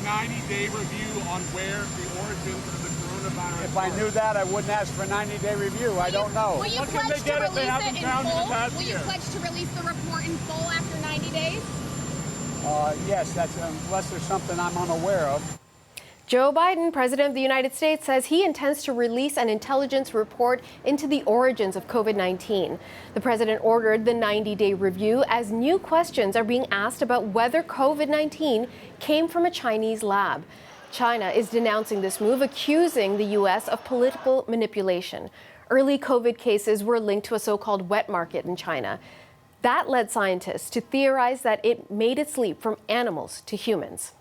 90-day review on where the origins of the coronavirus If I knew that, I wouldn't ask for a 90-day review. I don't know. Will you pledge to release it in full? Will you pledge to release the report in full after 90 days? Yes, that's unless there's something I'm unaware of. Joe Biden, President of the United States, says he intends to release an intelligence report into the origins of COVID-19. The president ordered the 90-day review as new questions are being asked about whether COVID-19 came from a Chinese lab. China is denouncing this move, accusing the U.S. of political manipulation. Early COVID cases were linked to a so-called wet market in China. That led scientists to theorize that it made its leap from animals to humans.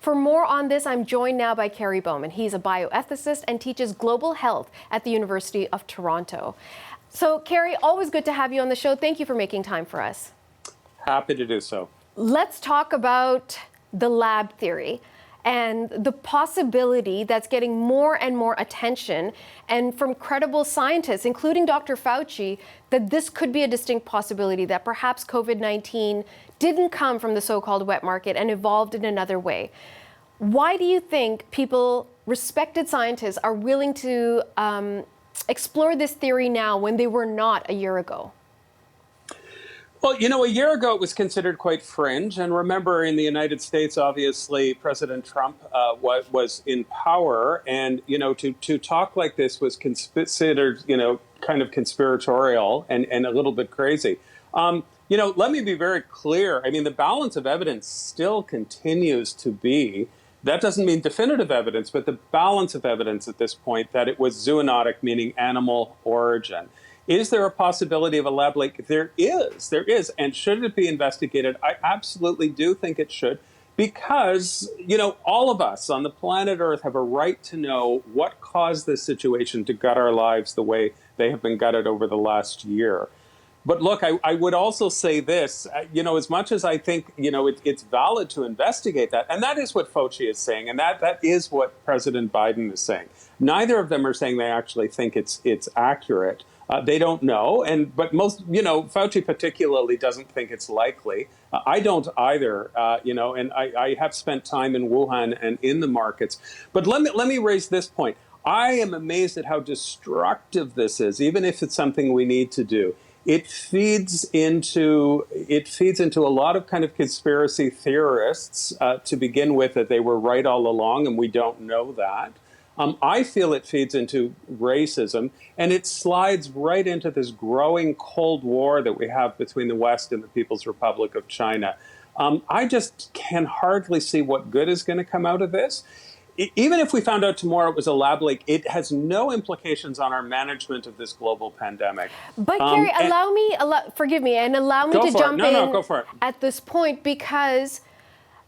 For more on this, I'm joined now by Kerry Bowman. He's a bioethicist and teaches global health at the University of Toronto. So, Kerry, always good to have you on the show. Thank you for making time for us. Happy to do so. Let's talk about the lab theory and the possibility that's getting more and more attention, and from credible scientists, including Dr. Fauci, that this could be a distinct possibility, that perhaps COVID-19 didn't come from the so-called wet market and evolved in another way. Why do you think people, respected scientists, are willing to explore this theory now when they were not a year ago? Well, you know, a year ago it was considered quite fringe. And remember, in the United States, obviously, President Trump was in power. And, you know, to talk like this was considered, you know, kind of conspiratorial and a little bit crazy. You know, let me be very clear. I mean, the balance of evidence still continues to be, that doesn't mean definitive evidence, but the balance of evidence at this point that it was zoonotic, meaning animal origin. Is there a possibility of a lab leak? There is. And should it be investigated? I absolutely do think it should, because, you know, all of us on the planet Earth have a right to know what caused this situation to gut our lives the way they have been gutted over the last year. But look, I would also say this, you know, as much as I think, you know, it's valid to investigate that, and that is what Fauci is saying, and that is what President Biden is saying. Neither of them are saying they actually think it's accurate. They don't know, but most, you know, Fauci particularly doesn't think it's likely. I don't either, you know, and I have spent time in Wuhan and in the markets. But let me raise this point. I am amazed at how destructive this is, even if it's something we need to do. It feeds into a lot of kind of conspiracy theorists to begin with, that they were right all along, and we don't know that. I feel it feeds into racism, and it slides right into this growing Cold War that we have between the West and the People's Republic of China. I just can hardly see what good is going to come out of this. Even if we found out tomorrow it was a lab leak, it has no implications on our management of this global pandemic. But Kerry, forgive me, and allow me to jump in go for it. At this point, because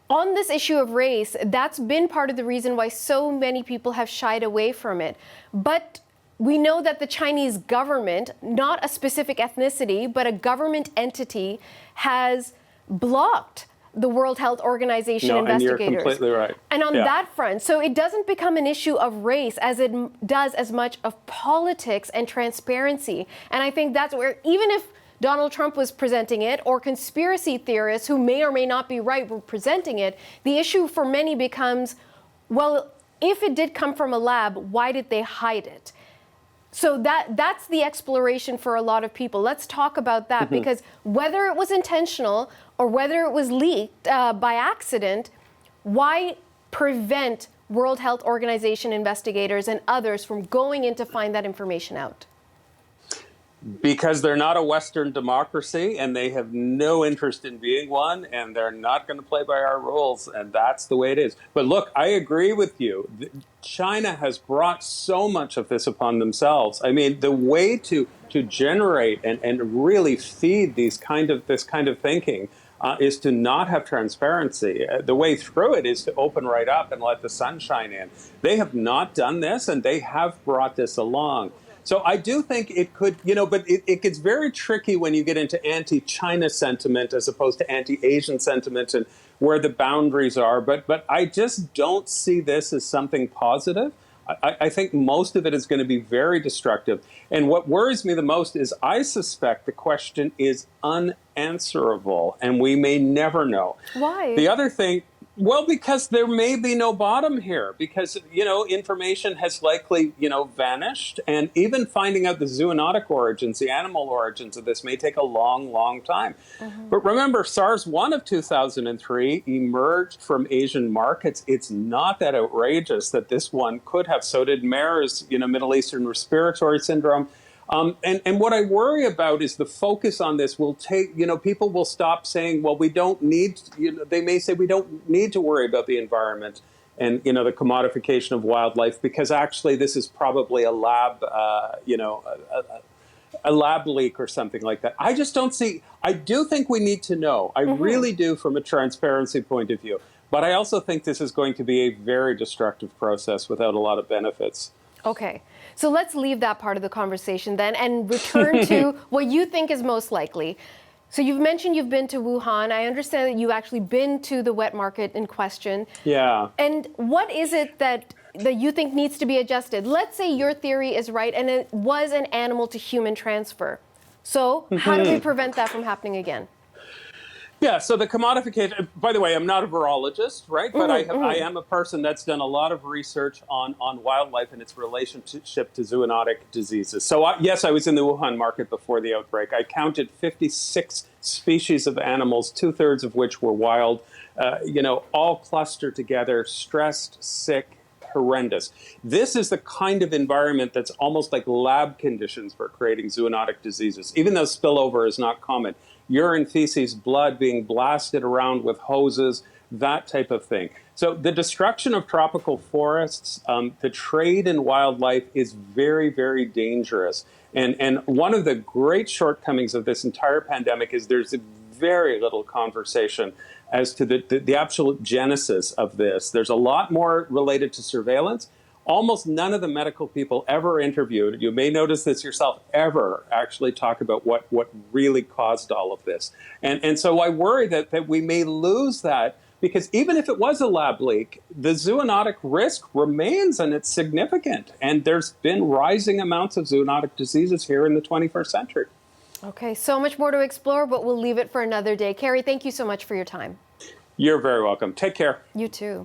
on this issue of race, that's been part of the reason why so many people have shied away from it. But we know that the Chinese government, not a specific ethnicity, but a government entity, has blocked the World Health Organization investigators. And you're completely right. And on that front, so it doesn't become an issue of race as it does as much of politics and transparency. And I think that's where, even if Donald Trump was presenting it, or conspiracy theorists who may or may not be right were presenting it, the issue for many becomes, well, if it did come from a lab, why did they hide it? So that's the exploration for a lot of people. Let's talk about that, because whether it was intentional or whether it was leaked by accident, why prevent World Health Organization investigators and others from going in to find that information out? Because they're not a Western democracy, and they have no interest in being one, and they're not going to play by our rules, and that's the way it is. But look, I agree with you. China has brought so much of this upon themselves. I mean, the way to generate and really feed this kind of thinking is to not have transparency. The way through it is to open right up and let the sun shine in. They have not done this, and they have brought this along. So I do think it could, you know, but it gets very tricky when you get into anti-China sentiment as opposed to anti-Asian sentiment, and where the boundaries are. But I just don't see this as something positive. I think most of it is going to be very destructive. And what worries me the most is I suspect the question is unanswerable, and we may never know. Why? The other thing, Well, because there may be no bottom here, because, information has likely, vanished. And even finding out the zoonotic origins, the animal origins of this may take a long, long time. But remember, SARS-1 of 2003 emerged from Asian markets. It's not that outrageous that this one could have. So did MERS, Middle Eastern Respiratory Syndrome. And what I worry about is the focus on this will take, people will stop saying, well, we don't need, they may say we don't need to worry about the environment and, the commodification of wildlife, because actually this is probably a lab, a lab leak or something like that. I just don't see, I do think we need to know. I really do, from a transparency point of view. But I also think this is going to be a very destructive process without a lot of benefits. Okay, so let's leave that part of the conversation then and return to what you think is most likely. So you've mentioned you've been to Wuhan. I understand that you've actually been to the wet market in question. Yeah. And what is it that you think needs to be adjusted? Let's say your theory is right and it was an animal to human transfer. So how do we prevent that from happening again? Yeah, so the commodification, by the way, I'm not a virologist, right? But I am a person that's done a lot of research on wildlife and its relationship to zoonotic diseases. So yes, I was in the Wuhan market before the outbreak. I counted 56 species of animals, 2/3 of which were wild, all clustered together, stressed, sick, horrendous. This is the kind of environment that's almost like lab conditions for creating zoonotic diseases, even though spillover is not common. Urine, feces, blood being blasted around with hoses, that type of thing. So the destruction of tropical forests, the trade in wildlife is very, very dangerous. And one of the great shortcomings of this entire pandemic is there's very little conversation as to the absolute genesis of this. There's a lot more related to surveillance. Almost none of the medical people ever interviewed, you may notice this yourself, ever actually talk about what really caused all of this. And so I worry that we may lose that, because even if it was a lab leak, the zoonotic risk remains, and it's significant. And there's been rising amounts of zoonotic diseases here in the 21st century. Okay, so much more to explore, but we'll leave it for another day. Carrie, thank you so much for your time. You're very welcome. Take care. You too.